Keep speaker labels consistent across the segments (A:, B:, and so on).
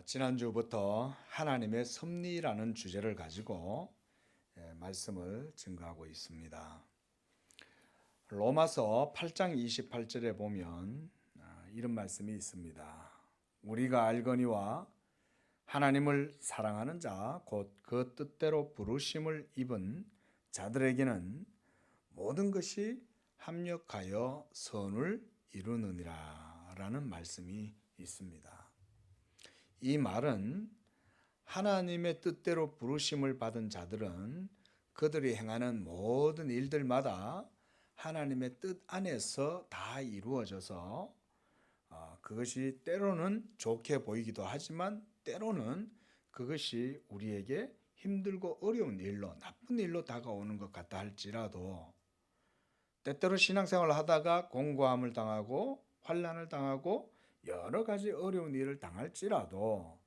A: 지난주부터 하나님의 섭리라는 주제를 가지고 말씀을 증거하고 있습니다. 로마서 8장 28절에 보면 이런 말씀이 있습니다. 우리가 알거니와 하나님을 사랑하는 자 곧 그 뜻대로 부르심을 입은 자들에게는 모든 것이 합력하여 선을 이루느니라 라는 말씀이 있습니다. 이 말은 하나님의 뜻대로 부르심을 받은 자들은 그들이 행하는 모든 일들마다 하나님의 뜻 안에서 다 이루어져서 그것이 때로는 좋게 보이기도 하지만 때로는 그것이 우리에게 힘들고 어려운 일로 나쁜 일로 다가오는 것 같다 할지라도 때때로 신앙생활을 하다가 공고함을 당하고 환난을 당하고 여러 가지 어려운 일을 당할지라도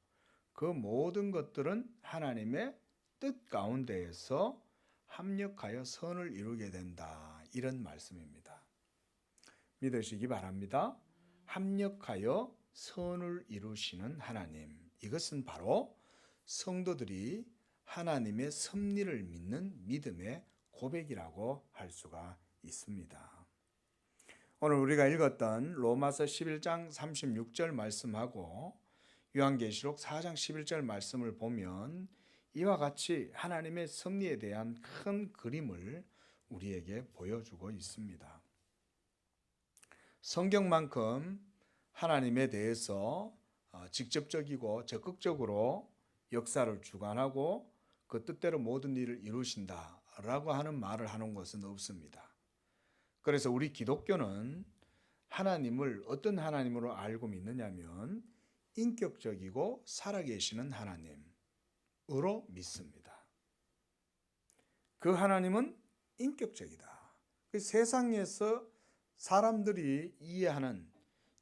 A: 그 모든 것들은 하나님의 뜻 가운데에서 합력하여 선을 이루게 된다. 이런 말씀입니다. 믿으시기 바랍니다. 합력하여 선을 이루시는 하나님. 이것은 바로 성도들이 하나님의 섭리를 믿는 믿음의 고백이라고 할 수가 있습니다. 오늘 우리가 읽었던 로마서 11장 36절 말씀하고 요한계시록 4장 11절 말씀을 보면 이와 같이 하나님의 섭리에 대한 큰 그림을 우리에게 보여주고 있습니다. 성경만큼 하나님에 대해서 직접적이고 적극적으로 역사를 주관하고 그 뜻대로 모든 일을 이루신다라고 하는 말을 하는 것은 없습니다. 그래서 우리 기독교는 하나님을 어떤 하나님으로 알고 믿느냐면 인격적이고 살아계시는 하나님으로 믿습니다. 그 하나님은 인격적이다. 그 세상에서 사람들이 이해하는,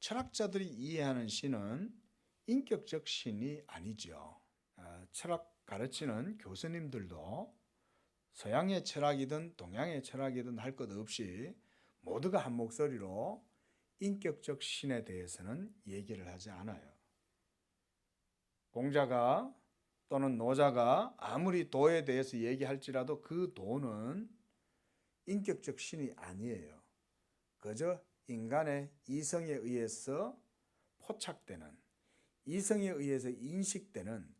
A: 철학자들이 이해하는 신은 인격적 신이 아니죠. 철학 가르치는 교수님들도 서양의 철학이든 동양의 철학이든 할 것 없이 모두가 한 목소리로 인격적 신에 대해서는 얘기를 하지 않아요. 공자가 또는 노자가 아무리 도에 대해서 얘기할지라도 그 도는 인격적 신이 아니에요. 그저 인간의 이성에 의해서 포착되는, 이성에 의해서 인식되는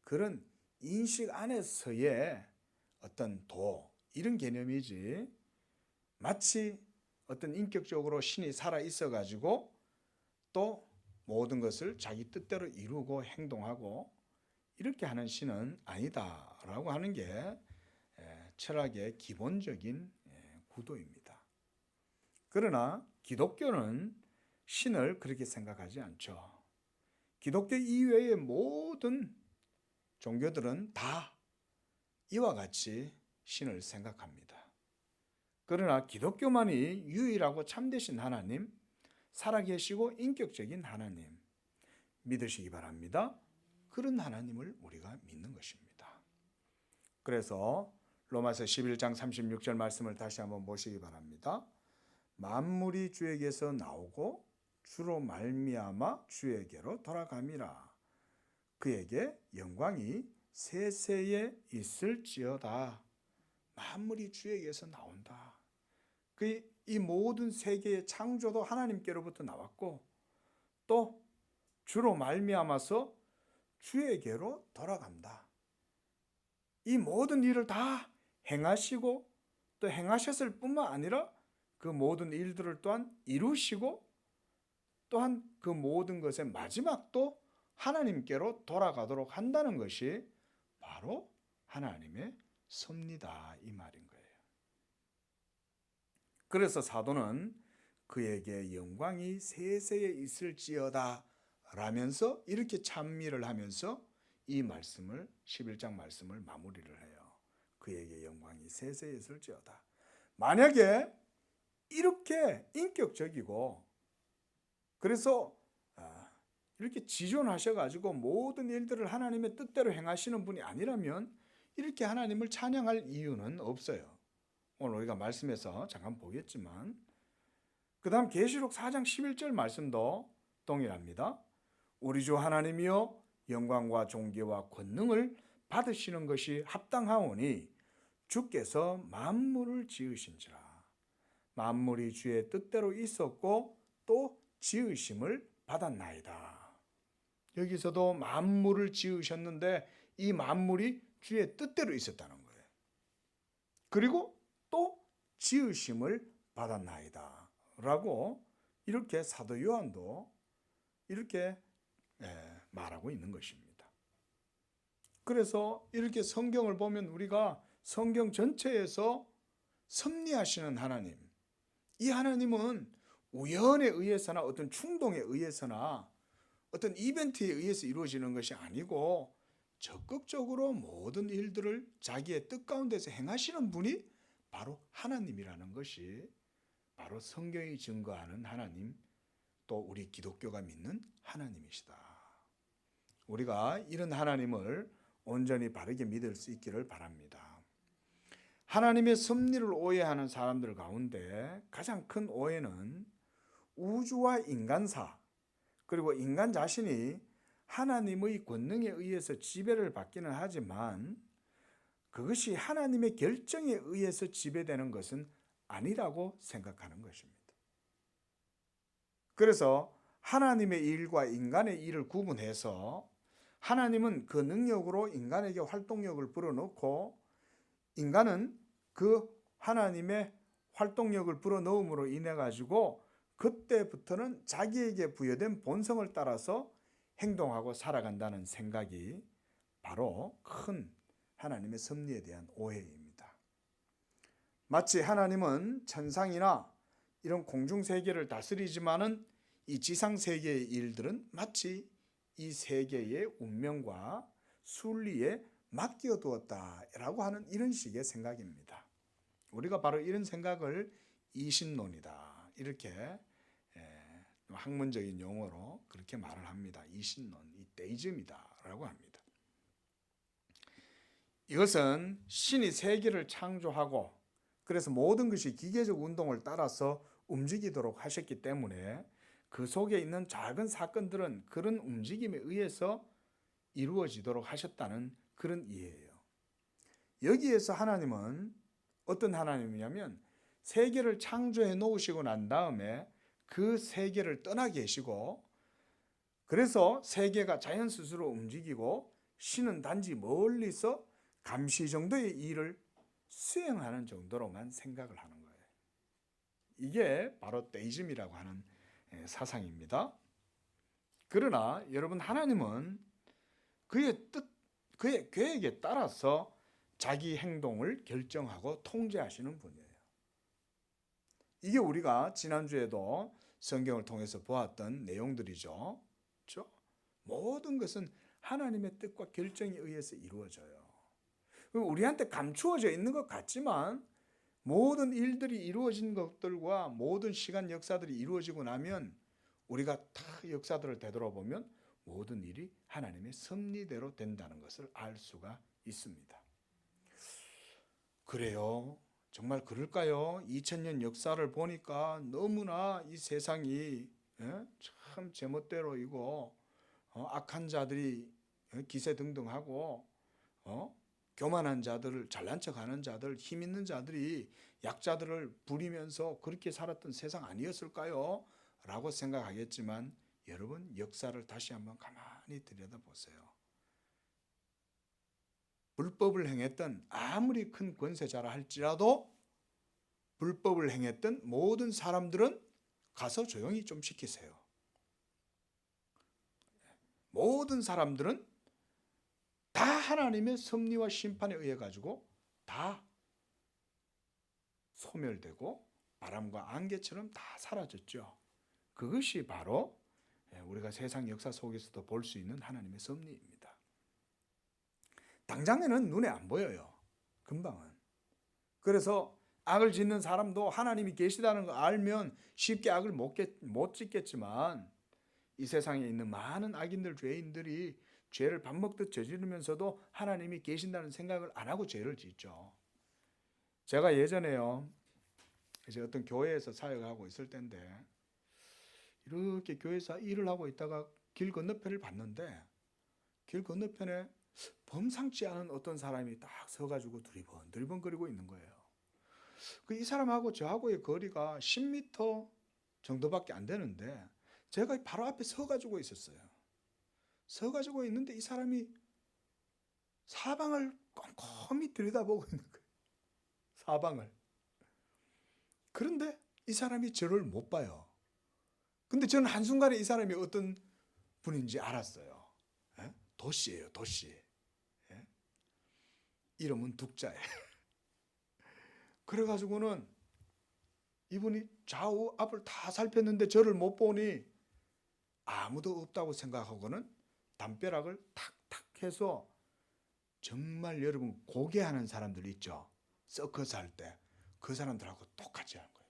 A: 그런 인식 안에서의 어떤 도, 이런 개념이지 마치 어떤 인격적으로 신이 살아 있어 가지고 또 모든 것을 자기 뜻대로 이루고 행동하고 이렇게 하는 신은 아니다라고 하는 게 철학의 기본적인 구도입니다. 그러나 기독교는 신을 그렇게 생각하지 않죠. 기독교 이외의 모든 종교들은 다 이와 같이 신을 생각합니다. 그러나 기독교만이 유일하고 참되신 하나님, 살아계시고 인격적인 하나님 믿으시기 바랍니다. 그런 하나님을 우리가 믿는 것입니다. 그래서 로마서 11장 36절 말씀을 다시 한번 보시기 바랍니다. 만물이 주에게서 나오고 주로 말미암아 주에게로 돌아감이라. 그에게 영광이 세세에 있을지어다. 만물이 주에게서 나온다. 이 모든 세계의 창조도 하나님께로부터 나왔고 또 주로 말미암아서 주에게로 돌아간다. 이 모든 일을 다 행하시고 또 행하셨을 뿐만 아니라 그 모든 일들을 또한 이루시고 또한 그 모든 것의 마지막도 하나님께로 돌아가도록 한다는 것이 바로 하나님의 섭리다 이 말인 거예요. 그래서 사도는 그에게 영광이 세세에 있을지어다 라면서 이렇게 찬미를 하면서 이 말씀을 11장 말씀을 마무리를 해요. 그에게 영광이 세세에 있을지어다. 만약에 이렇게 인격적이고 그래서 이렇게 지존하셔가지고 모든 일들을 하나님의 뜻대로 행하시는 분이 아니라면 이렇게 하나님을 찬양할 이유는 없어요. 오늘 우리가 말씀에서 잠깐 보겠지만 그 다음 계시록 4장 11절 말씀도 동일합니다. 우리 주 하나님이여 영광과 존귀와 권능을 받으시는 것이 합당하오니 주께서 만물을 지으신지라. 만물이 주의 뜻대로 있었고 또 지으심을 받았나이다. 여기서도 만물을 지으셨는데 이 만물이 주의 뜻대로 있었다는 거예요. 그리고 또 지으심을 받았나이다 라고 이렇게 사도 요한도 이렇게 말하고 있는 것입니다. 그래서 이렇게 성경을 보면 우리가 성경 전체에서 섭리하시는 하나님, 이 하나님은 우연에 의해서나 어떤 충동에 의해서나 어떤 이벤트에 의해서 이루어지는 것이 아니고 적극적으로 모든 일들을 자기의 뜻 가운데서 행하시는 분이 바로 하나님이라는 것이 바로 성경이 증거하는 하나님, 또 우리 기독교가 믿는 하나님이시다. 우리가 이런 하나님을 온전히 바르게 믿을 수 있기를 바랍니다. 하나님의 섭리를 오해하는 사람들 가운데 가장 큰 오해는 우주와 인간사, 그리고 인간 자신이 하나님의 권능에 의해서 지배를 받기는 하지만 그것이 하나님의 결정에 의해서 지배되는 것은 아니라고 생각하는 것입니다. 그래서 하나님의 일과 인간의 일을 구분해서 하나님은 그 능력으로 인간에게 활동력을 불어넣고 인간은 그 하나님의 활동력을 불어넣음으로 인해 가지고 그때부터는 자기에게 부여된 본성을 따라서 행동하고 살아간다는 생각이 바로 큰 하나님의 섭리에 대한 오해입니다. 마치 하나님은 천상이나 이런 공중세계를 다스리지만은 이 지상세계의 일들은 마치 이 세계의 운명과 순리에 맡겨두었다라고 하는 이런 식의 생각입니다. 우리가 바로 이런 생각을 이신론이다 이렇게 학문적인 용어로 그렇게 말을 합니다. 이신론, 이 데이즘이다라고 합니다. 이것은 신이 세계를 창조하고 그래서 모든 것이 기계적 운동을 따라서 움직이도록 하셨기 때문에 그 속에 있는 작은 사건들은 그런 움직임에 의해서 이루어지도록 하셨다는 그런 이해예요. 여기에서 하나님은 어떤 하나님이냐면 세계를 창조해 놓으시고 난 다음에 그 세계를 떠나 계시고 그래서 세계가 자연 스스로 움직이고 신은 단지 멀리서 감시 정도의 일을 수행하는 정도로만 생각을 하는 거예요. 이게 바로 데이즘이라고 하는 사상입니다. 그러나 여러분 하나님은 그의 뜻, 그의 계획에 따라서 자기 행동을 결정하고 통제하시는 분이에요. 이게 우리가 지난주에도 성경을 통해서 보았던 내용들이죠. 그렇죠? 모든 것은 하나님의 뜻과 결정에 의해서 이루어져요. 우리한테 감추어져 있는 것 같지만 모든 일들이 이루어진 것들과 모든 시간 역사들이 이루어지고 나면 우리가 다 역사들을 되돌아보면 모든 일이 하나님의 섭리대로 된다는 것을 알 수가 있습니다. 그래요. 정말 그럴까요? 2000년 역사를 보니까 너무나 이 세상이 참 제멋대로이고 악한 자들이 기세등등하고 교만한 자들을 잘난 척하는 자들, 힘 있는 자들이 약자들을 부리면서 그렇게 살았던 세상 아니었을까요? 라고 생각하겠지만 여러분 역사를 다시 한번 가만히 들여다보세요. 불법을 행했던 아무리 큰 권세자라 할지라도 불법을 행했던 모든 사람들은 가서 조용히 좀 시키세요. 모든 사람들은 다 하나님의 섭리와 심판에 의해 가지고 다 소멸되고 바람과 안개처럼 다 사라졌죠. 그것이 바로 우리가 세상 역사 속에서도 볼 수 있는 하나님의 섭리입니다. 당장에는 눈에 안 보여요. 금방은. 그래서 악을 짓는 사람도 하나님이 계시다는 거 알면 쉽게 악을 못 짓겠지만 이 세상에 있는 많은 악인들, 죄인들이 죄를 밥 먹듯 저지르면서도 하나님이 계신다는 생각을 안 하고 죄를 짓죠. 제가 예전에요, 이제 어떤 교회에서 사역하고 있을 때인데 이렇게 교회에서 일을 하고 있다가 길 건너편을 봤는데 길 건너편에 범상치 않은 어떤 사람이 딱 서가지고 두리번거리고 있는 거예요. 이 사람하고 저하고의 거리가 10m 정도밖에 안 되는데 제가 바로 앞에 서가지고 있었어요. 서가지고 있는데 이 사람이 사방을 꼼꼼히 들여다보고 있는 거예요. 사방을. 그런데 이 사람이 저를 못 봐요. 근데 저는 한순간에 이 사람이 어떤 분인지 알았어요. 예? 도씨예요, 도씨. 예? 이름은 둑자예요. 그래가지고는 이분이 좌우 앞을 다 살폈는데 저를 못 보니 아무도 없다고 생각하고는 담벼락을 탁탁 해서 정말 여러분 고개하는 사람들 있죠. 서커스 할 때 그 사람들하고 똑같이 하는 거예요.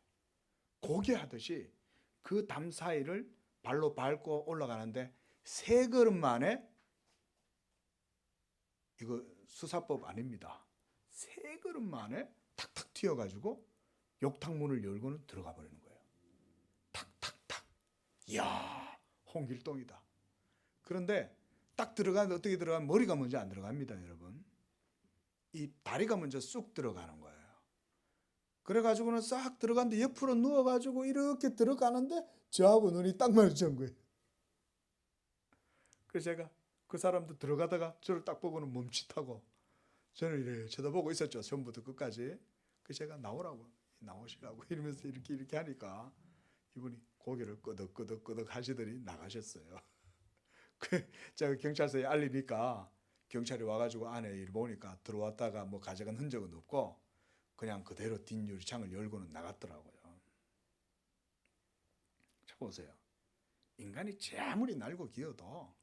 A: 고개하듯이 그 담 사이를 발로 밟고 올라가는데 3걸음 만에, 이거 수사법 아닙니다. 3걸음 만에 탁탁 튀어가지고 욕탕문을 열고는 들어가 버리는 거예요. 탁탁탁. 이야, 홍길동이다. 그런데 딱 들어가는데 어떻게 들어가면 머리가 먼저 안 들어갑니다, 여러분. 이 다리가 먼저 쑥 들어가는 거예요. 그래가지고는 싹 들어갔는데 옆으로 누워가지고 이렇게 들어가는데 저하고 눈이 딱 마주친 거예요. 그래서 제가 그 사람도 들어가다가 저를 딱 보고는 멈칫하고 저는 이래 쳐다보고 있었죠. 처음부터 끝까지. 그래서 제가 나오시라고 이러면서 이렇게 하니까 이분이 고개를 끄덕끄덕 하시더니 나가셨어요. 제가 경찰서에 알리니까 경찰이 와가지고 안에 일 보니까 들어왔다가 뭐 가져간 흔적은 없고 그냥 그대로 뒷유리창을 열고는 나갔더라고요. 자, 보세요. 인간이 제 아무리 날고 기어도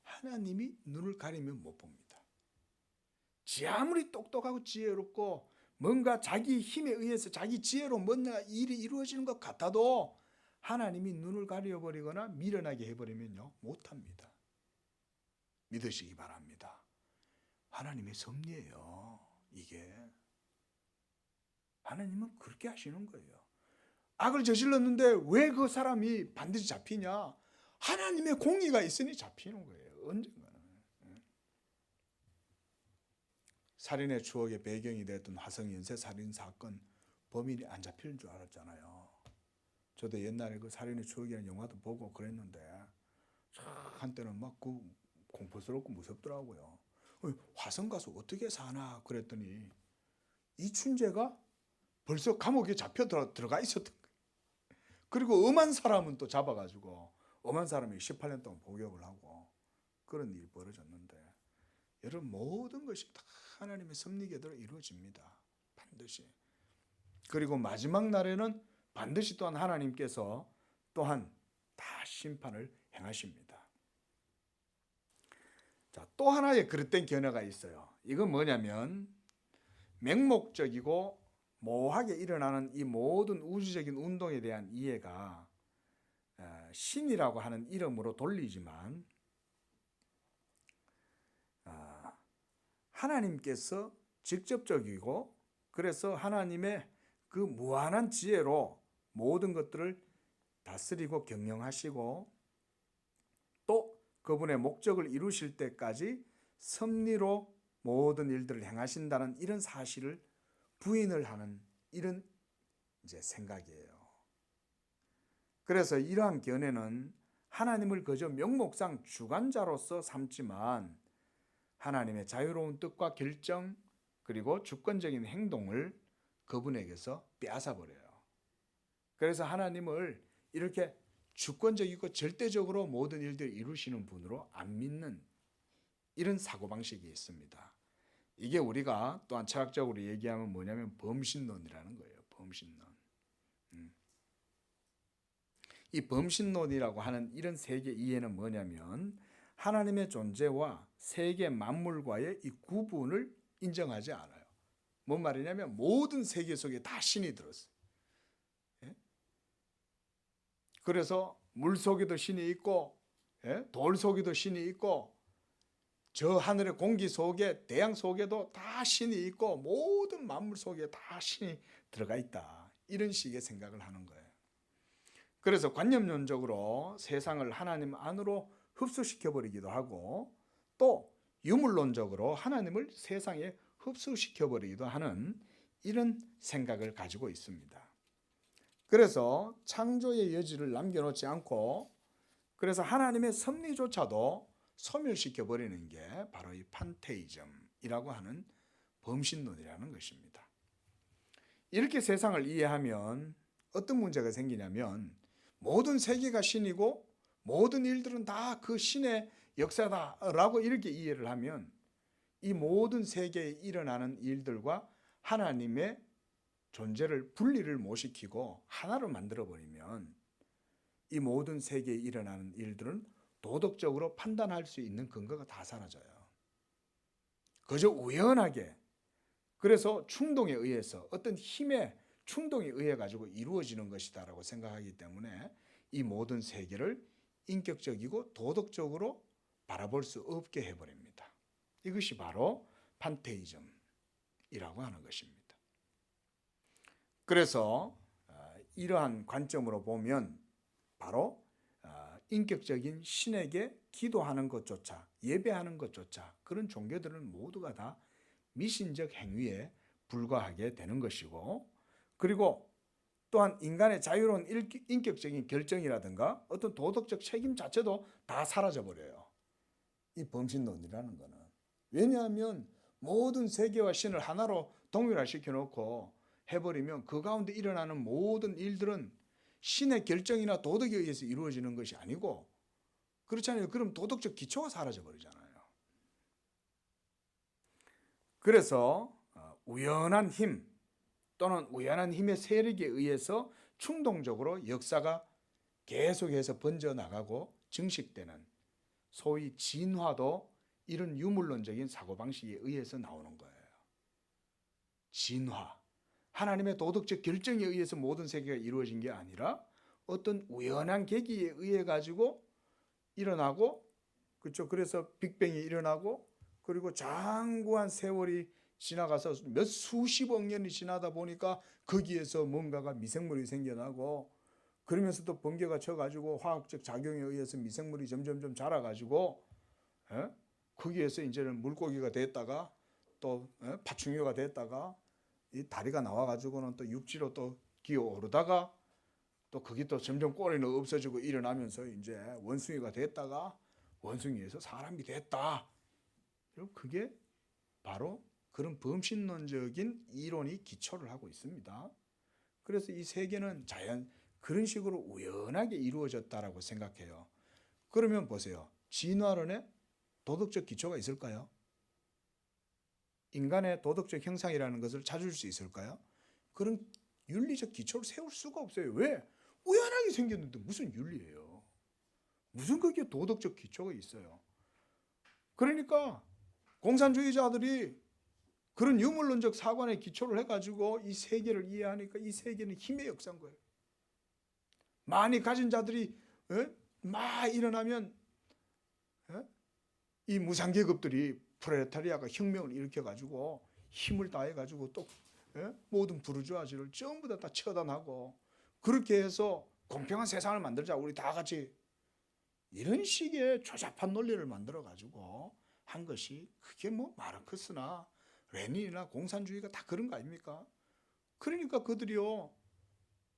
A: 하나님이 눈을 가리면 못 봅니다. 지 아무리 똑똑하고 지혜롭고 뭔가 자기 힘에 의해서 자기 지혜로 뭔가 일이 이루어지는 것 같아도 하나님이 눈을 가려버리거나 미련하게 해버리면요, 못합니다. 믿으시기 바랍니다. 하나님의 섭리예요. 이게 하나님은 그렇게 하시는 거예요. 악을 저질렀는데 왜 그 사람이 반드시 잡히냐? 하나님의 공의가 있으니 잡히는 거예요. 언젠가는. 살인의 추억의 배경이 됐던 화성 연쇄 살인 사건, 범인이 안 잡히는 줄 알았잖아요. 저도 옛날에 그 살인의 추억이라는 영화도 보고 그랬는데 한때는 막 그 공포스럽고 무섭더라고요. 화성 가서 어떻게 사나 그랬더니 이춘재가 벌써 감옥에 잡혀 들어가 있었던 거예요. 그리고 엄한 사람은 또 잡아가지고 엄한 사람이 18년 동안 복역을 하고 그런 일이 벌어졌는데, 여러분 모든 것이 다 하나님의 섭리계대로 이루어집니다. 반드시. 그리고 마지막 날에는 반드시 또한 하나님께서 또한 다 심판을 행하십니다. 자, 또 하나의 그릇된 견해가 있어요. 이건 뭐냐면 맹목적이고 모호하게 일어나는 이 모든 우주적인 운동에 대한 이해가 신이라고 하는 이름으로 돌리지만 하나님께서 직접적이고 그래서 하나님의 그 무한한 지혜로 모든 것들을 다스리고 경영하시고 또 그분의 목적을 이루실 때까지 섭리로 모든 일들을 행하신다는 이런 사실을 부인을 하는 이런 이제 생각이에요. 그래서 이러한 견해는 하나님을 그저 명목상 주관자로서 삼지만 하나님의 자유로운 뜻과 결정 그리고 주권적인 행동을 그분에게서 빼앗아 버려요. 그래서 하나님을 이렇게 주권적이고 절대적으로 모든 일들을 이루시는 분으로 안 믿는 이런 사고방식이 있습니다. 이게 우리가 또한 철학적으로 얘기하면 뭐냐면 범신론이라는 거예요. 범신론. 이 범신론이라고 하는 이런 세계 이해는 뭐냐면 하나님의 존재와 세계 만물과의 이 구분을 인정하지 않아요. 뭔 말이냐면 모든 세계 속에 다 신이 들었어요. 그래서 물 속에도 신이 있고 돌 속에도 신이 있고 저 하늘의 공기 속에 대양 속에도 다 신이 있고 모든 만물 속에 다 신이 들어가 있다. 이런 식의 생각을 하는 거예요. 그래서 관념론적으로 세상을 하나님 안으로 흡수시켜버리기도 하고 또 유물론적으로 하나님을 세상에 흡수시켜버리기도 하는 이런 생각을 가지고 있습니다. 그래서 창조의 여지를 남겨놓지 않고 그래서 하나님의 섭리조차도 소멸시켜버리는 게 바로 이 판테이즘이라고 하는 범신론이라는 것입니다. 이렇게 세상을 이해하면 어떤 문제가 생기냐면 모든 세계가 신이고 모든 일들은 다 그 신의 역사다라고 이렇게 이해를 하면 이 모든 세계에 일어나는 일들과 하나님의 존재를 분리를 못 시키고 하나로 만들어버리면 이 모든 세계에 일어나는 일들은 도덕적으로 판단할 수 있는 근거가 다 사라져요. 그저 우연하게 그래서 충동에 의해서 어떤 힘의 충동에 의해 가지고 이루어지는 것이다라고 생각하기 때문에 이 모든 세계를 인격적이고 도덕적으로 바라볼 수 없게 해버립니다. 이것이 바로 판테이즘이라고 하는 것입니다. 그래서 이러한 관점으로 보면 바로 인격적인 신에게 기도하는 것조차 예배하는 것조차 그런 종교들은 모두가 다 미신적 행위에 불과하게 되는 것이고 그리고 또한 인간의 자유로운 인격적인 결정이라든가 어떤 도덕적 책임 자체도 다 사라져버려요. 이 범신론이라는 거는. 왜냐하면 모든 세계와 신을 하나로 동일화시켜 놓고 해버리면 그 가운데 일어나는 모든 일들은 신의 결정이나 도덕에 의해서 이루어지는 것이 아니고 그렇잖아요. 그럼 도덕적 기초가 사라져 버리잖아요. 그래서 우연한 힘 또는 우연한 힘의 세력에 의해서 충동적으로 역사가 계속해서 번져나가고 증식되는 소위 진화도 이런 유물론적인 사고방식에 의해서 나오는 거예요. 진화. 하나님의 도덕적 결정에 의해서 모든 세계가 이루어진 게 아니라 어떤 우연한 계기에 의해 가지고 일어나고 그렇죠. 그래서 빅뱅이 일어나고 그리고 장구한 세월이 지나가서 몇 수십억 년이 지나다 보니까 거기에서 뭔가가 미생물이 생겨나고 그러면서 또 번개가 쳐가지고 화학적 작용에 의해서 미생물이 점점점 자라가지고 거기에서 이제는 물고기가 됐다가 또 파충류가 됐다가 이 다리가 나와가지고는 또 육지로 또 기어오르다가 또 거기 또 점점 꼬리는 없어지고 일어나면서 이제 원숭이가 됐다가 원숭이에서 사람이 됐다. 그게 바로 그런 범신론적인 이론이 기초를 하고 있습니다. 그래서 이 세계는 자연 그런 식으로 우연하게 이루어졌다라고 생각해요. 그러면 보세요. 진화론에 도덕적 기초가 있을까요? 인간의 도덕적 형상이라는 것을 찾을 수 있을까요? 그런 윤리적 기초를 세울 수가 없어요. 왜? 우연하게 생겼는데 무슨 윤리예요? 무슨 그게 도덕적 기초가 있어요? 그러니까 공산주의자들이 그런 유물론적 사관에 기초를 해가지고 이 세계를 이해하니까 이 세계는 힘의 역사인 거예요. 많이 가진 자들이 막 일어나면 이 무상계급들이 프레타리아가 혁명을 일으켜가지고 힘을 다해가지고 또 모든 부르주아지를 전부 다 처단하고 그렇게 해서 공평한 세상을 만들자 우리 다 같이 이런 식의 조잡한 논리를 만들어가지고 한 것이 그게 뭐 마르크스나 레닌이나 공산주의가 다 그런 거 아닙니까? 그러니까 그들이요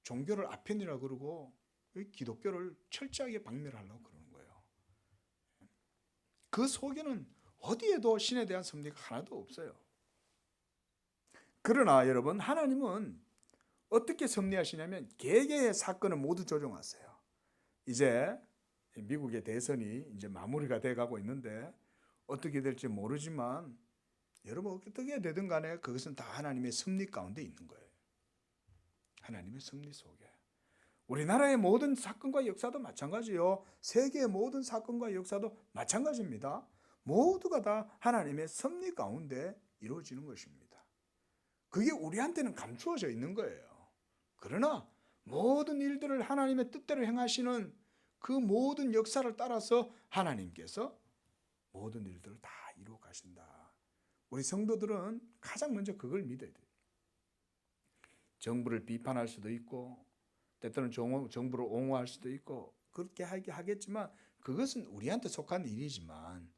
A: 종교를 아편이라 그러고 기독교를 철저하게 박멸하려고 그러는 거예요. 그 속에는 어디에도 신에 대한 섭리가 하나도 없어요. 그러나 여러분 하나님은 어떻게 섭리하시냐면 개개의 사건을 모두 조정하세요. 이제 미국의 대선이 이제 마무리가 돼가고 있는데 어떻게 될지 모르지만 여러분 어떻게 되든 간에 그것은 다 하나님의 섭리 가운데 있는 거예요. 하나님의 섭리 속에. 우리나라의 모든 사건과 역사도 마찬가지요. 세계의 모든 사건과 역사도 마찬가지입니다. 모두가 다 하나님의 섭리 가운데 이루어지는 것입니다. 그게 우리한테는 감추어져 있는 거예요. 그러나 모든 일들을 하나님의 뜻대로 행하시는 그 모든 역사를 따라서 하나님께서 모든 일들을 다 이루어 가신다. 우리 성도들은 가장 먼저 그걸 믿어야 돼요. 정부를 비판할 수도 있고 때때로는 정부를 옹호할 수도 있고 그렇게 하겠지만 그것은 우리한테 속한 일이지만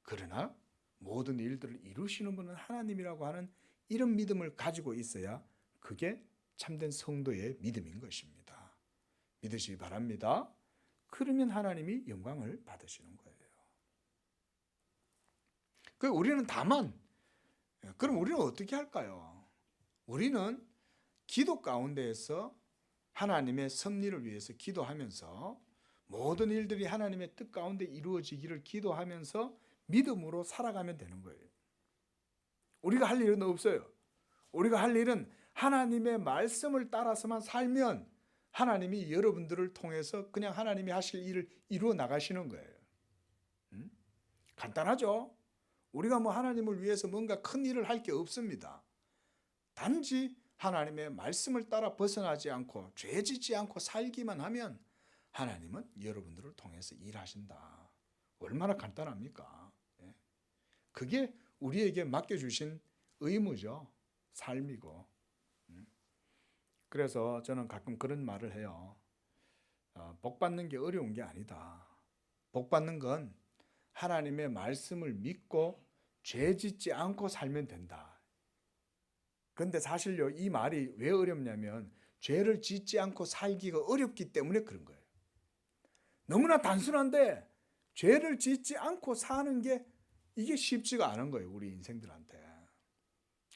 A: 그러나 모든 일들을 이루시는 분은 하나님이라고 하는 이런 믿음을 가지고 있어야 그게 참된 성도의 믿음인 것입니다. 믿으시기 바랍니다. 그러면 하나님이 영광을 받으시는 거예요. 우리는 다만, 그럼 우리는 어떻게 할까요? 우리는 기도 가운데에서 하나님의 섭리를 위해서 기도하면서 모든 일들이 하나님의 뜻 가운데 이루어지기를 기도하면서 믿음으로 살아가면 되는 거예요. 우리가 할 일은 없어요. 우리가 할 일은 하나님의 말씀을 따라서만 살면 하나님이 여러분들을 통해서 그냥 하나님이 하실 일을 이루어 나가시는 거예요. 간단하죠? 우리가 하나님을 위해서 뭔가 큰 일을 할 게 없습니다. 단지 하나님의 말씀을 따라 벗어나지 않고 죄 짓지 않고 살기만 하면 하나님은 여러분들을 통해서 일하신다. 얼마나 간단합니까? 그게 우리에게 맡겨주신 의무죠. 삶이고. 그래서 저는 가끔 그런 말을 해요. 복 받는 게 어려운 게 아니다. 복 받는 건 하나님의 말씀을 믿고 죄 짓지 않고 살면 된다. 그런데 사실요, 이 말이 왜 어렵냐면 죄를 짓지 않고 살기가 어렵기 때문에 그런 거예요. 너무나 단순한데 죄를 짓지 않고 사는 게 이게 쉽지가 않은 거예요. 우리 인생들한테.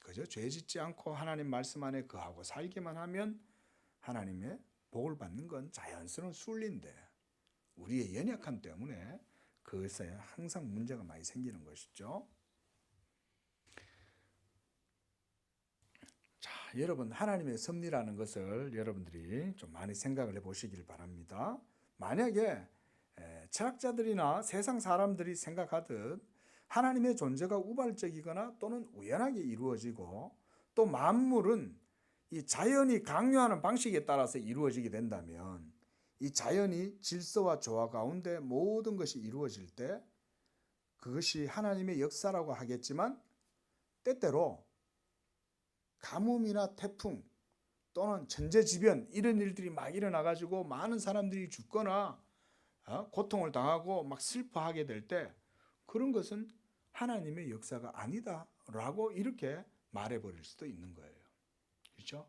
A: 그죠? 죄 짓지 않고 하나님 말씀 안에 거하고 살기만 하면 하나님의 복을 받는 건 자연스러운 순리인데 우리의 연약함 때문에 그것에 항상 문제가 많이 생기는 것이죠. 자, 여러분, 하나님의 섭리라는 것을 여러분들이 좀 많이 생각을 해보시길 바랍니다. 만약에 철학자들이나 세상 사람들이 생각하듯 하나님의 존재가 우발적이거나 또는 우연하게 이루어지고 또 만물은 이 자연이 강요하는 방식에 따라서 이루어지게 된다면 이 자연이 질서와 조화 가운데 모든 것이 이루어질 때 그것이 하나님의 역사라고 하겠지만 때때로 가뭄이나 태풍 또는 천재지변 이런 일들이 막 일어나가지고 많은 사람들이 죽거나 고통을 당하고 막 슬퍼하게 될 때 그런 것은 하나님의 역사가 아니다라고 이렇게 말해버릴 수도 있는 거예요. 그렇죠?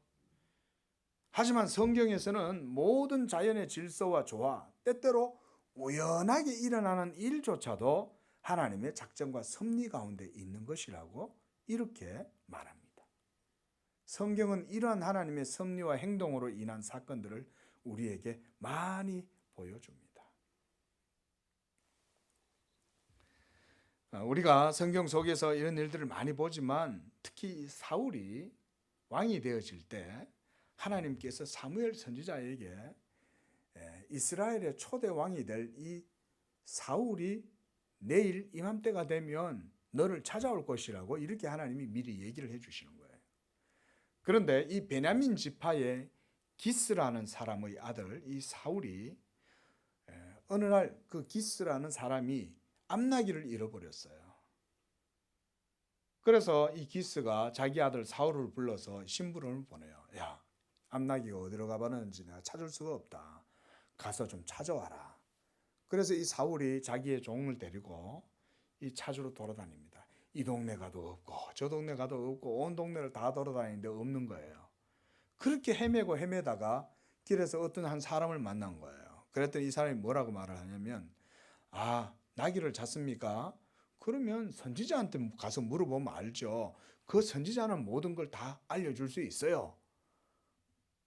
A: 하지만 성경에서는 모든 자연의 질서와 조화, 때때로 우연하게 일어나는 일조차도 하나님의 작정과 섭리 가운데 있는 것이라고 이렇게 말합니다. 성경은 이러한 하나님의 섭리와 행동으로 인한 사건들을 우리에게 많이 보여줍니다. 우리가 성경 속에서 이런 일들을 많이 보지만 특히 사울이 왕이 되어질 때 하나님께서 사무엘 선지자에게 이스라엘의 초대 왕이 될 이 사울이 내일 이맘때가 되면 너를 찾아올 것이라고 이렇게 하나님이 미리 얘기를 해주시는 거예요. 그런데 이 베냐민 지파의 기스라는 사람의 아들 이 사울이 어느 날 그 기스라는 사람이 암나기를 잃어버렸어요. 그래서 이 기스가 자기 아들 사울을 불러서 심부름을 보내요. 야, 암나기가 어디로 가봤는지 내가 찾을 수가 없다. 가서 좀 찾아와라. 그래서 이 사울이 자기의 종을 데리고 이 찾으러 돌아다닙니다. 이 동네 가도 없고 저 동네 가도 없고 온 동네를 다 돌아다니는데 없는 거예요. 그렇게 헤매고 헤매다가 길에서 어떤 한 사람을 만난 거예요. 그랬더니 이 사람이 뭐라고 말을 하냐면 나귀를 잤습니까? 그러면 선지자한테 가서 물어보면 알죠. 그 선지자는 모든 걸 다 알려줄 수 있어요.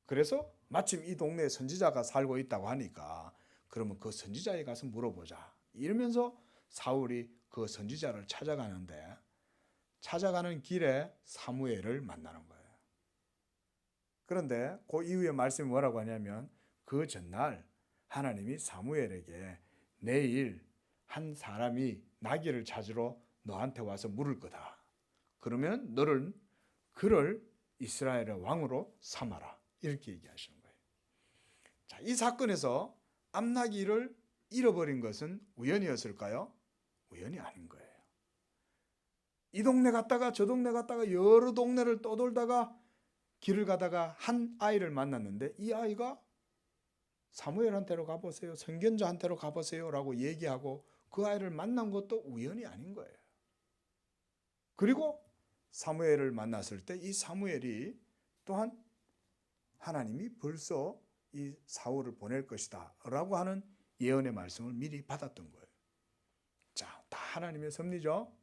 A: 그래서 마침 이 동네에 선지자가 살고 있다고 하니까 그러면 그 선지자에 가서 물어보자. 이러면서 사울이 그 선지자를 찾아가는데 찾아가는 길에 사무엘을 만나는 거예요. 그런데 그 이후에 말씀이 뭐라고 하냐면 그 전날 하나님이 사무엘에게 내일 한 사람이 나귀를 찾으러 너한테 와서 물을 거다. 그러면 그를 이스라엘의 왕으로 삼아라. 이렇게 얘기하시는 거예요. 자, 이 사건에서 암나귀를 잃어버린 것은 우연이었을까요? 우연이 아닌 거예요. 이 동네 갔다가 저 동네 갔다가 여러 동네를 떠돌다가 길을 가다가 한 아이를 만났는데 이 아이가 사무엘한테로 가보세요. 선견자한테로 가보세요. 라고 얘기하고 그 아이를 만난 것도 우연이 아닌 거예요. 그리고 사무엘을 만났을 때 이 사무엘이 또한 하나님이 벌써 이 사울을 보낼 것이다 라고 하는 예언의 말씀을 미리 받았던 거예요. 자, 다 하나님의 섭리죠.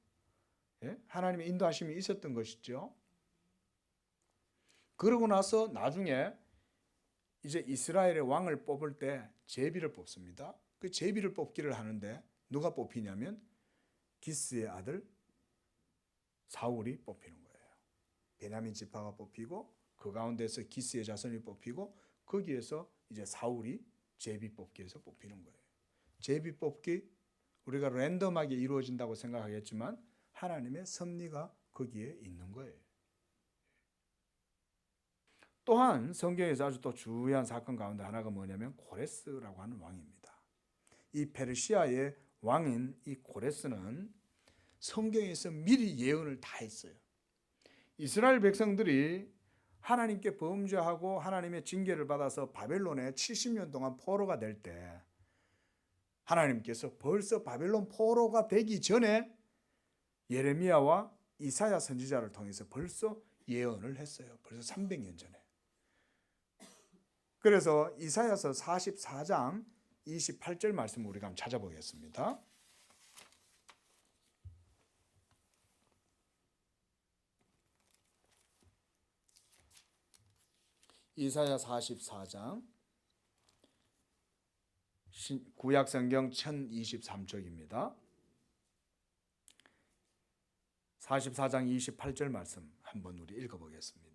A: 예? 하나님의 인도하심이 있었던 것이죠. 그러고 나서 나중에 이제 이스라엘의 왕을 뽑을 때 제비를 뽑습니다. 그 제비를 뽑기를 하는데 누가 뽑히냐면 기스의 아들 사울이 뽑히는 거예요. 베냐민 지파가 뽑히고 그 가운데서 기스의 자손이 뽑히고 거기에서 이제 사울이 제비 뽑기에서 뽑히는 거예요. 제비 뽑기 우리가 랜덤하게 이루어진다고 생각하겠지만 하나님의 섭리가 거기에 있는 거예요. 또한 성경에서 아주 또 중요한 사건 가운데 하나가 뭐냐면 고레스라고 하는 왕입니다. 이 페르시아의 왕인 이 고레스는 성경에서 미리 예언을 다 했어요. 이스라엘 백성들이 하나님께 범죄하고 하나님의 징계를 받아서 바벨론에 70년 동안 포로가 될 때 하나님께서 벌써 바벨론 포로가 되기 전에 예레미야와 이사야 선지자를 통해서 벌써 예언을 했어요. 벌써 300년 전에. 그래서 이사야서 44장 28절 말씀 우리가 한번 찾아보겠습니다. 이사야 44장 구약성경 1023쪽입니다. 44장 28절 말씀 한번 우리 읽어보겠습니다.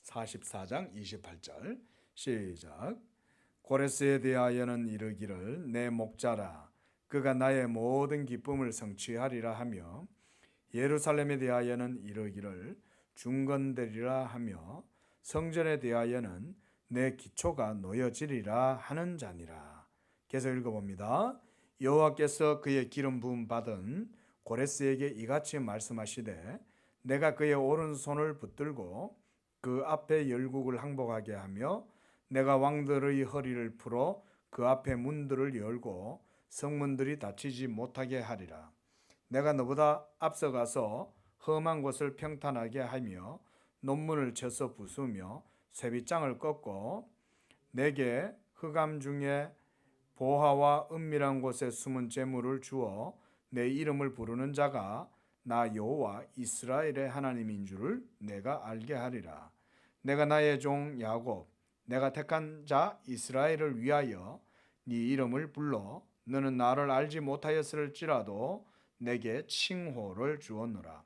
A: (44장 28절) 시작. 고레스에 대하여는 이르기를 내 목자라 그가 나의 모든 기쁨을 성취하리라 하며 예루살렘에 대하여는 이르기를 중건되리라 하며 성전에 대하여는 내 기초가 놓여지리라 하는 자니라. 계속 읽어봅니다. 여호와께서 그의 기름 부음 받은 고레스에게 이같이 말씀하시되 내가 그의 오른손을 붙들고 그 앞에 열국을 항복하게 하며 내가 왕들의 허리를 풀어 그 앞에 문들을 열고 성문들이 닫히지 못하게 하리라. 내가 너보다 앞서가서 험한 곳을 평탄하게 하며 논문을 쳐서 부수며 쇠빗장을 꺾고 내게 흑암 중에 보화와 은밀한 곳에 숨은 재물을 주어 내 이름을 부르는 자가 나 여호와 이스라엘의 하나님인 줄을 내가 알게 하리라. 내가 나의 종 야곱 내가 택한 자 이스라엘을 위하여 네 이름을 불러 너는 나를 알지 못하였을지라도 내게 칭호를 주었노라.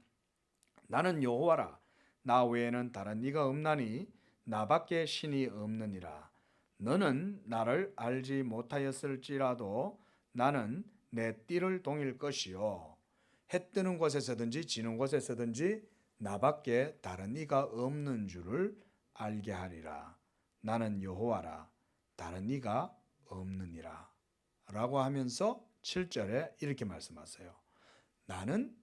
A: 나는 여호와라 나 외에는 다른 이가 없나니 나밖에 신이 없느니라. 너는 나를 알지 못하였을지라도 나는 내 띠를 동일 것이요 해 뜨는 곳에서든지 지는 곳에서든지 나밖에 다른 이가 없는 줄을 알게 하리라. 나는 여호와라 다른 이가 없느니라 라고 하면서 7절에 이렇게 말씀하세요. 나는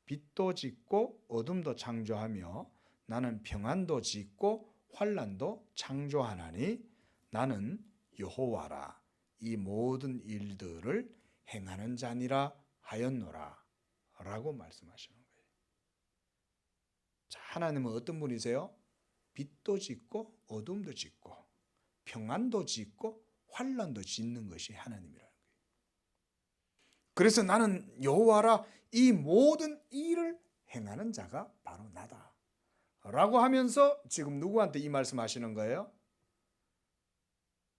A: 빛도 짓고 어둠도 창조하며 나는 평안도 짓고 환난도 창조하나니 나는 여호와라 이 모든 일들을 행하는 자니라 하였노라 라고 말씀하시는 거예요. 자, 하나님은 어떤 분이세요? 빛도 짓고 어둠도 짓고 평안도 짓고 환난도 짓는 것이 하나님이라는 거예요. 그래서 나는 여호와라 이 모든 일을 행하는 자가 바로 나다 라고 하면서 지금 누구한테 이 말씀하시는 거예요?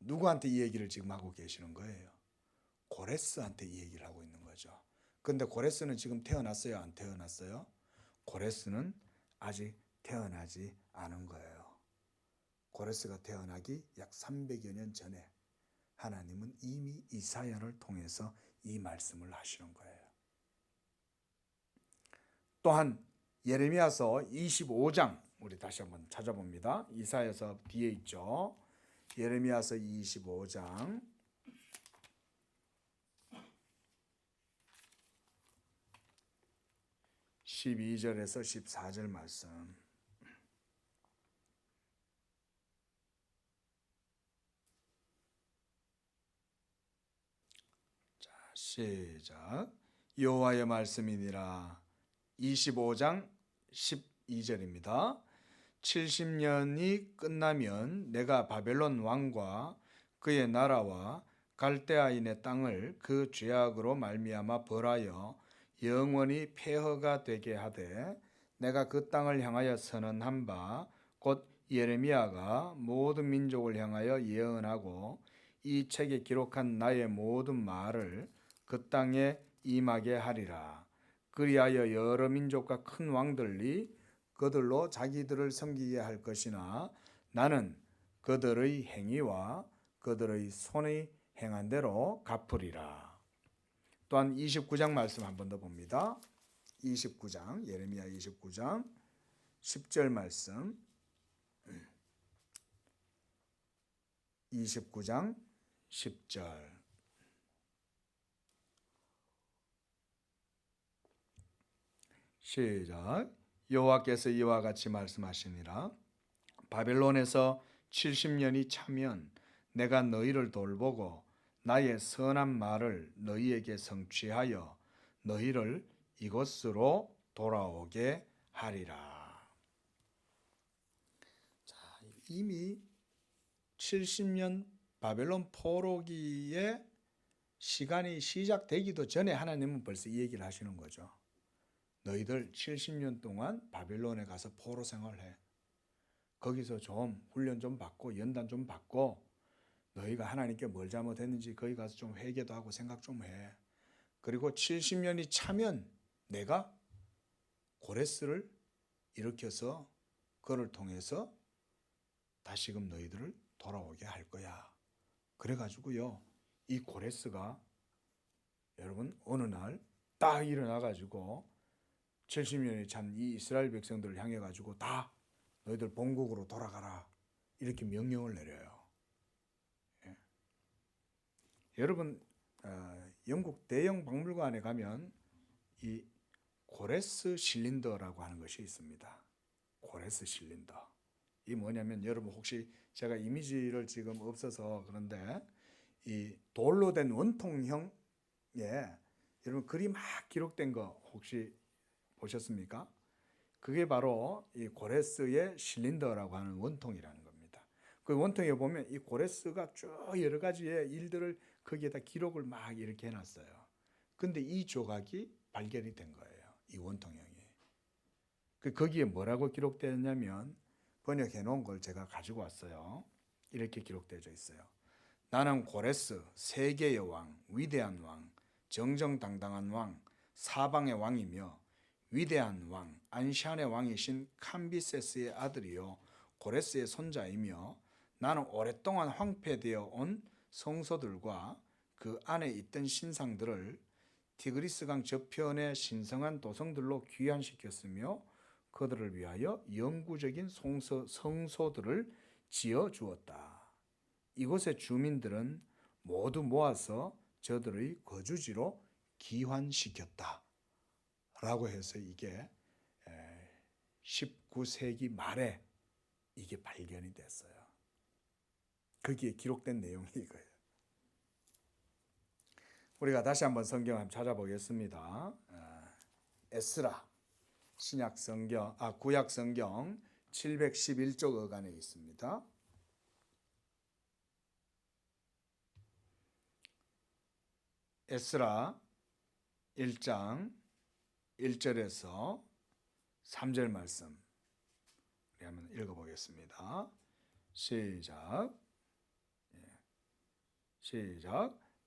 A: 누구한테 이 얘기를 지금 하고 계시는 거예요? 고레스한테 이 얘기를 하고 있는 거죠. 그런데 고레스는 지금 태어났어요? 안 태어났어요? 고레스는 아직 태어나지 않은 거예요. 고레스가 태어나기 약 300여 년 전에 하나님은 이미 이사야를 통해서 이 말씀을 하시는 거예요. 또한 예레미야서 25장 우리 다시 한번 찾아봅니다. 이사야서 뒤에 있죠. 예레미야서 25장 12절에서 14절 말씀. 시작. 여호와의 말씀이니라. 25장 12절입니다. 70년이 끝나면 내가 바벨론 왕과 그의 나라와 갈대아인의 땅을 그 죄악으로 말미암아 벌하여 영원히 폐허가 되게 하되 내가 그 땅을 향하여 선언한 바 곧 예레미야가 모든 민족을 향하여 예언하고 이 책에 기록한 나의 모든 말을 그 땅에 임하게 하리라. 그리하여 여러 민족과 큰 왕들이 그들로 자기들을 섬기게 할 것이나 나는 그들의 행위와 그들의 손이 행한 대로 갚으리라. 또한 29장 말씀 한 번 더 봅니다. 29장 예레미야 29장 10절 말씀 29장 10절 시작. 여호와께서 이와 같이 말씀하시니라. 바벨론에서 70년이 차면 내가 너희를 돌보고 나의 선한 말을 너희에게 성취하여 너희를 이곳으로 돌아오게 하리라. 자, 이미 70년 바벨론 포로기의 시간이 시작되기도 전에 하나님은 벌써 이 얘기를 하시는 거죠. 너희들 70년 동안 바벨론에 가서 포로 생활해. 거기서 좀 훈련 좀 받고 연단 좀 받고 너희가 하나님께 뭘 잘못했는지 거기 가서 좀 회개도 하고 생각 좀 해. 그리고 70년이 차면 내가 고레스를 일으켜서 그를 통해서 다시금 너희들을 돌아오게 할 거야. 그래가지고요, 이 고레스가 여러분 어느 날 딱 일어나가지고 70년이 찬 이 이스라엘 백성들을 향해 가지고 다 너희들 본국으로 돌아가라 이렇게 명령을 내려요. 예. 여러분 영국 대형 박물관에 가면 이 고레스 실린더라고 하는 것이 있습니다. 고레스 실린더. 이 뭐냐면 여러분 혹시 제가 이미지를 지금 없어서 그런데 이 돌로 된 원통형에 여러분 글이 막 기록된 거 혹시 보셨습니까? 그게 바로 이 고레스의 실린더라고 하는 원통이라는 겁니다. 그 원통에 보면 이 고레스가 쭉 여러 가지의 일들을 거기에다 기록을 막 이렇게 해놨어요. 근데 이 조각이 발견이 된 거예요. 이 원통형이. 거기에 뭐라고 기록되었냐면 번역해 놓은 걸 제가 가지고 왔어요. 이렇게 기록되어 있어요. 나는 고레스, 세계의 왕, 위대한 왕, 정정당당한 왕, 사방의 왕이며 위대한 왕, 안시안의 왕이신 캄비세스의 아들이요 고레스의 손자이며 나는 오랫동안 황폐되어 온 성소들과 그 안에 있던 신상들을 티그리스강 저편의 신성한 도성들로 귀환시켰으며 그들을 위하여 영구적인 성소들을 지어 주었다. 이곳의 주민들은 모두 모아서 저들의 거주지로 귀환시켰다. 라고 해서 이게 19세기 말에 이게 발견이 됐어요. 거기에 기록된 내용이 이거예요. 우리가 다시 한번 성경 한번 찾아보겠습니다. 에스라 신약 성경, 구약 성경 711쪽 어간에 있습니다. 에스라 1장 1절에서 3절 말씀 우리 한번 읽어보겠습니다. 시작.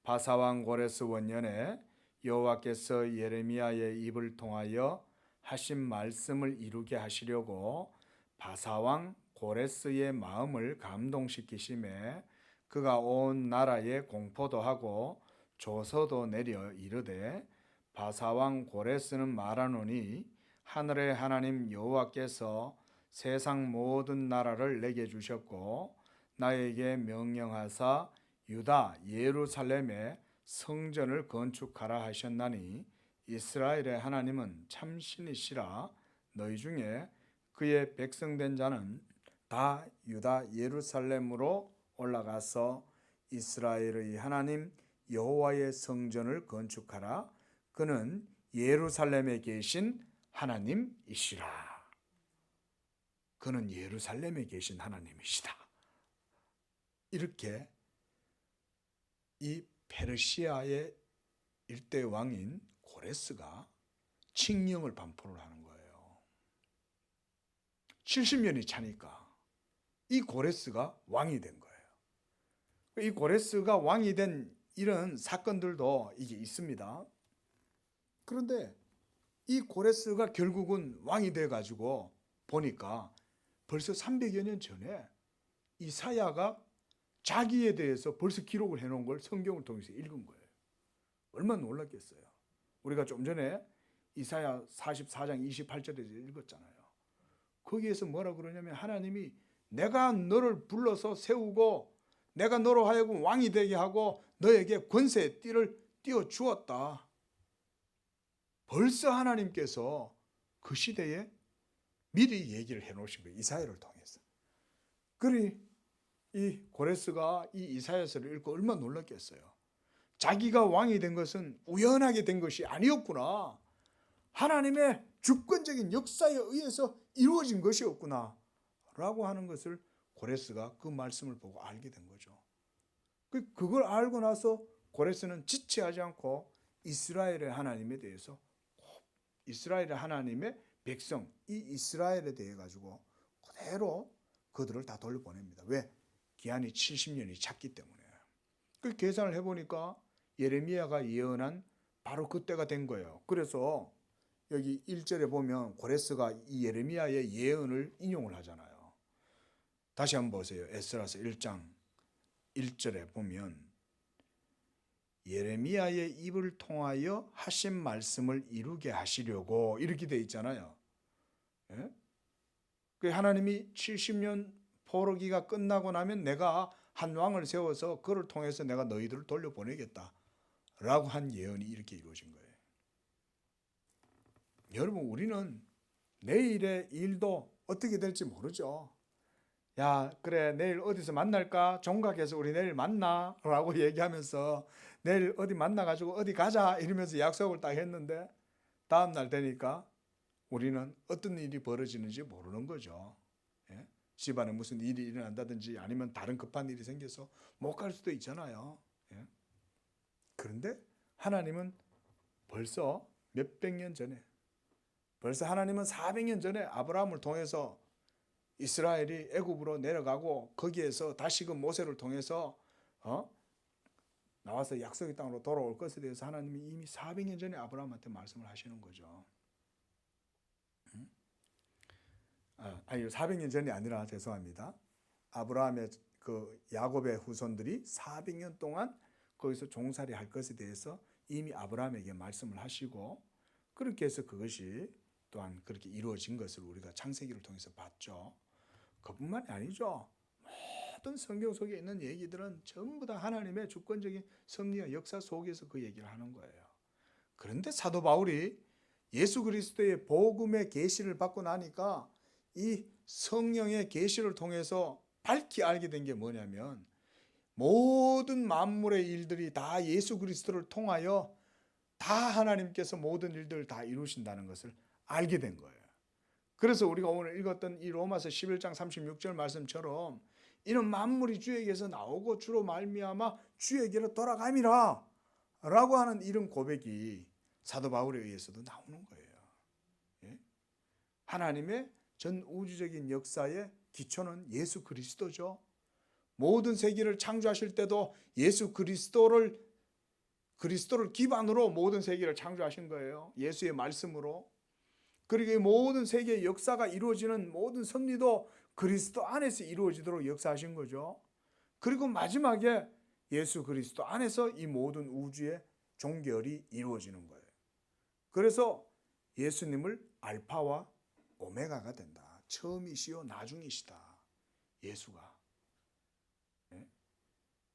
A: 바사왕 고레스 원년에 여호와께서 예레미야의 입을 통하여 하신 말씀을 이루게 하시려고 바사왕 고레스의 마음을 감동시키심에 그가 온 나라에 공포도 하고 조서도 내려 이르되 바사왕 고레스는 말하노니 하늘의 하나님 여호와께서 세상 모든 나라를 내게 주셨고 나에게 명령하사 유다 예루살렘에 성전을 건축하라 하셨나니 이스라엘의 하나님은 참 신이시라. 너희 중에 그의 백성된 자는 다 유다 예루살렘으로 올라가서 이스라엘의 하나님 여호와의 성전을 건축하라. 그는 예루살렘에 계신 하나님이시라. 그는 예루살렘에 계신 하나님이시다. 이렇게 이 페르시아의 일대 왕인 고레스가 칙령을 반포를 하는 거예요. 70년이 차니까 이 고레스가 왕이 된 거예요. 이 고레스가 왕이 된 이런 사건들도 이게 있습니다. 그런데 이 고레스가 결국은 왕이 돼가지고 보니까 벌써 300여 년 전에 이사야가 자기에 대해서 벌써 기록을 해놓은 걸 성경을 통해서 읽은 거예요. 얼마나 놀랐겠어요. 우리가 좀 전에 이사야 44장 28절에서 읽었잖아요. 거기에서 뭐라 그러냐면 하나님이 내가 너를 불러서 세우고 내가 너로 하여금 왕이 되게 하고 너에게 권세의 띠를 띄워주었다. 벌써 하나님께서 그 시대에 미리 얘기를 해놓으신 거예요. 이사야를 통해서. 그러니 이 고레스가 이 이사야서를 읽고 얼마나 놀랐겠어요. 자기가 왕이 된 것은 우연하게 된 것이 아니었구나. 하나님의 주권적인 역사에 의해서 이루어진 것이었구나 라고 하는 것을 고레스가 그 말씀을 보고 알게 된 거죠. 그걸 알고 나서 고레스는 지체하지 않고 이스라엘의 하나님에 대해서 이스라엘의 하나님의 백성 이 이스라엘에 대해 가지고 그대로 그들을 다 돌려보냅니다. 왜? 기한이 70년이 찼기 때문에. 그 계산을 해보니까 예레미야가 예언한 바로 그때가 된 거예요. 그래서 여기 1절에 보면 고레스가 이 예레미야의 예언을 인용을 하잖아요. 다시 한번 보세요. 에스라서 1장 1절에 보면 예레미야의 입을 통하여 하신 말씀을 이루게 하시려고 이렇게 돼 있잖아요. 예? 그 하나님이 70년 포로기가 끝나고 나면 내가 한 왕을 세워서 그를 통해서 내가 너희들을 돌려보내겠다 라고 한 예언이 이렇게 이루어진 거예요. 여러분 우리는 내일의 일도 어떻게 될지 모르죠. 야 그래 내일 어디서 만날까? 종각에서 우리 내일 만나 라고 얘기하면서 내일 어디 만나가지고 어디 가자 이러면서 약속을 딱 했는데 다음날 되니까 우리는 어떤 일이 벌어지는지 모르는 거죠. 예? 집안에 무슨 일이 일어난다든지 아니면 다른 급한 일이 생겨서 못 갈 수도 있잖아요. 예? 그런데 하나님은 벌써 몇백 년 전에 벌써 하나님은 400년 전에 아브라함을 통해서 이스라엘이 애굽으로 내려가고 거기에서 다시금 모세를 통해서 나와서 약속의 땅으로 돌아올 것에 대해서 하나님이 이미 400년 전에 아브라함한테 말씀을 하시는 거죠. 아니 400년 전이 아니라 죄송합니다. 아브라함의 그 야곱의 후손들이 400년 동안 거기서 종살이 할 것에 대해서 이미 아브라함에게 말씀을 하시고 그렇게 해서 그것이 또한 그렇게 이루어진 것을 우리가 창세기를 통해서 봤죠. 그뿐만이 아니죠. 모든 성경 속에 있는 얘기들은 전부 다 하나님의 주권적인 섭리와 역사 속에서 그 얘기를 하는 거예요. 그런데 사도 바울이 예수 그리스도의 복음의 계시를 받고 나니까 이 성령의 계시를 통해서 밝히 알게 된 게 뭐냐면 모든 만물의 일들이 다 예수 그리스도를 통하여 다 하나님께서 모든 일들을 다 이루신다는 것을 알게 된 거예요. 그래서 우리가 오늘 읽었던 이 로마서 11장 36절 말씀처럼 이는 만물이 주에게서 나오고 주로 말미암아 주에게로 돌아감이라 라고 하는 이런 고백이 사도 바울에 의해서도 나오는 거예요. 예? 하나님의 전 우주적인 역사의 기초는 예수 그리스도죠. 모든 세계를 창조하실 때도 예수 그리스도를 기반으로 모든 세계를 창조하신 거예요. 예수의 말씀으로. 그리고 이 모든 세계의 역사가 이루어지는 모든 섭리도 그리스도 안에서 이루어지도록 역사하신 거죠. 그리고 마지막에 예수 그리스도 안에서 이 모든 우주의 종결이 이루어지는 거예요. 그래서 예수님을 알파와 오메가가 된다. 처음이시요 나중이시다. 예수가.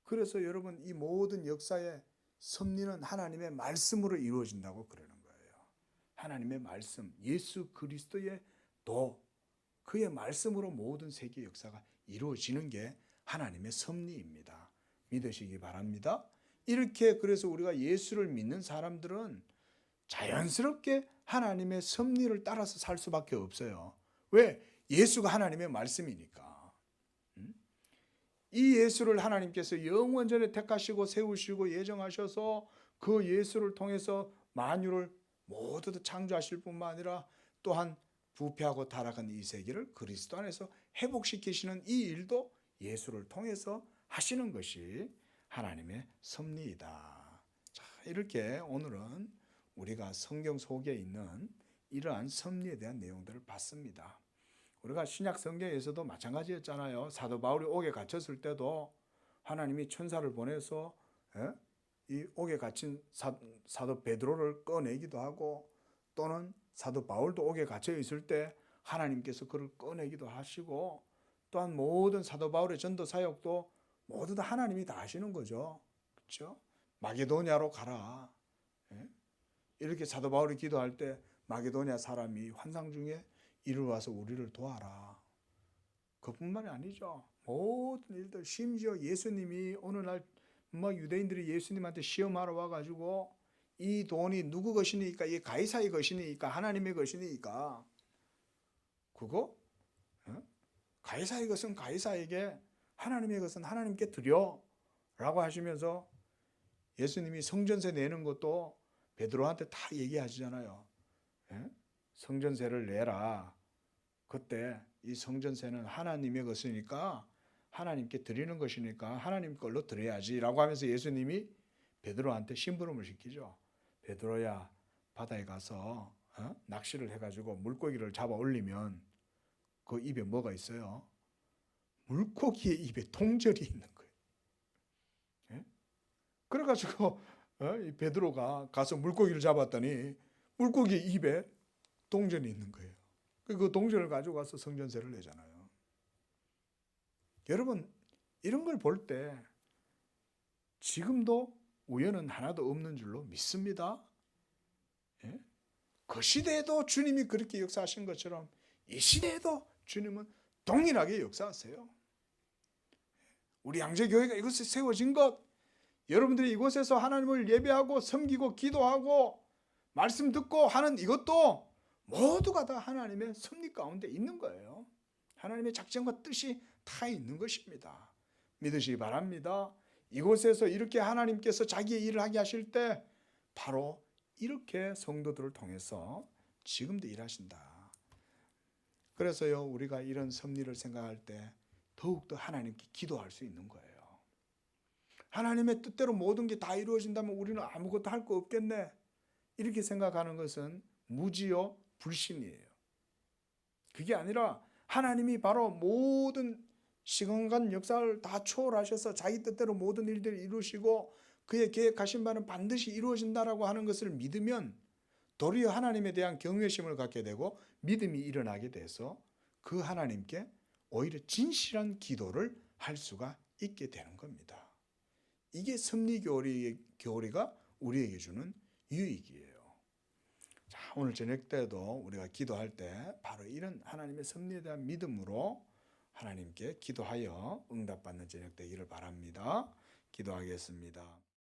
A: 그래서 여러분 이 모든 역사의 섭리는 하나님의 말씀으로 이루어진다고 그러는 거예요. 하나님의 말씀, 예수 그리스도의 도, 그의 말씀으로 모든 세계 역사가 이루어지는 게 하나님의 섭리입니다. 믿으시기 바랍니다. 이렇게 그래서 우리가 예수를 믿는 사람들은 자연스럽게 하나님의 섭리를 따라서 살 수밖에 없어요. 왜? 예수가 하나님의 말씀이니까. 이 예수를 하나님께서 영원전에 택하시고 세우시고 예정하셔서 그 예수를 통해서 만유를 모두 다 창조하실 뿐만 아니라 또한 부패하고 타락한 이 세계를 그리스도 안에서 회복시키시는 이 일도 예수를 통해서 하시는 것이 하나님의 섭리이다. 자, 이렇게 오늘은 우리가 성경 속에 있는 이러한 섭리에 대한 내용들을 봤습니다. 우리가 신약 성경에서도 마찬가지였잖아요. 사도 바울이 옥에 갇혔을 때도 하나님이 천사를 보내서 이 옥에 갇힌 사도 베드로를 꺼내기도 하고, 또는 사도 바울도 옥에 갇혀 있을 때 하나님께서 그를 꺼내기도 하시고, 또한 모든 사도 바울의 전도 사역도 모두 다 하나님이 다 하시는 거죠. 그렇죠? 마게도냐로 가라. 이렇게 사도 바울이 기도할 때 마게도냐 사람이 환상 중에 이리 와서 우리를 도와라. 그뿐만이 아니죠. 모든 일들, 심지어 예수님이 어느 날 유대인들이 예수님한테 시험하러 와가지고 이 돈이 누구 것이니까, 이게 가이사의 것이니까, 하나님의 것이니까, 그거 가이사의 것은 가이사에게, 하나님의 것은 하나님께 드려 라고 하시면서 예수님이 성전세 내는 것도 베드로한테 다 얘기하시잖아요. 성전세를 내라. 그때 이 성전세는 하나님의 것이니까, 하나님께 드리는 것이니까 하나님 걸로 드려야지 라고 하면서 예수님이 베드로한테 심부름을 시키죠. 베드로야, 바다에 가서 낚시를 해가지고 물고기를 잡아 올리면 그 입에 뭐가 있어요? 물고기의 입에 동절이 있는 거예요. 그래가지고 이 베드로가 가서 물고기를 잡았더니 물고기의 입에 동전이 있는 거예요. 그 동전을 가지고 가서 성전세를 내잖아요. 여러분, 이런 걸 볼 때 지금도 우연은 하나도 없는 줄로 믿습니다. 그 시대에도 주님이 그렇게 역사하신 것처럼 이 시대에도 주님은 동일하게 역사하세요. 우리 양재교회가 이곳에 세워진 것, 여러분들이 이곳에서 하나님을 예배하고 섬기고 기도하고 말씀 듣고 하는 이것도 모두가 다 하나님의 섭리 가운데 있는 거예요. 하나님의 작정과 뜻이 다 있는 것입니다. 믿으시기 바랍니다. 이곳에서 이렇게 하나님께서 자기의 일을 하게 하실 때 바로 이렇게 성도들을 통해서 지금도 일하신다. 그래서요, 우리가 이런 섭리를 생각할 때 더욱더 하나님께 기도할 수 있는 거예요. 하나님의 뜻대로 모든 게 다 이루어진다면 우리는 아무것도 할 거 없겠네, 이렇게 생각하는 것은 무지요 불신이에요. 그게 아니라 하나님이 바로 모든 시간간 역사를 다 초월하셔서 자기 뜻대로 모든 일들을 이루시고 그의 계획하신 바는 반드시 이루어진다라고 하는 것을 믿으면 도리어 하나님에 대한 경외심을 갖게 되고 믿음이 일어나게 돼서 그 하나님께 오히려 진실한 기도를 할 수가 있게 되는 겁니다. 이게 섭리 교리가 우리에게 주는 유익이에요. 자, 오늘 저녁 때도 우리가 기도할 때 바로 이런 하나님의 섭리에 대한 믿음으로 하나님께 기도하여 응답받는 저녁 되기를 바랍니다. 기도하겠습니다.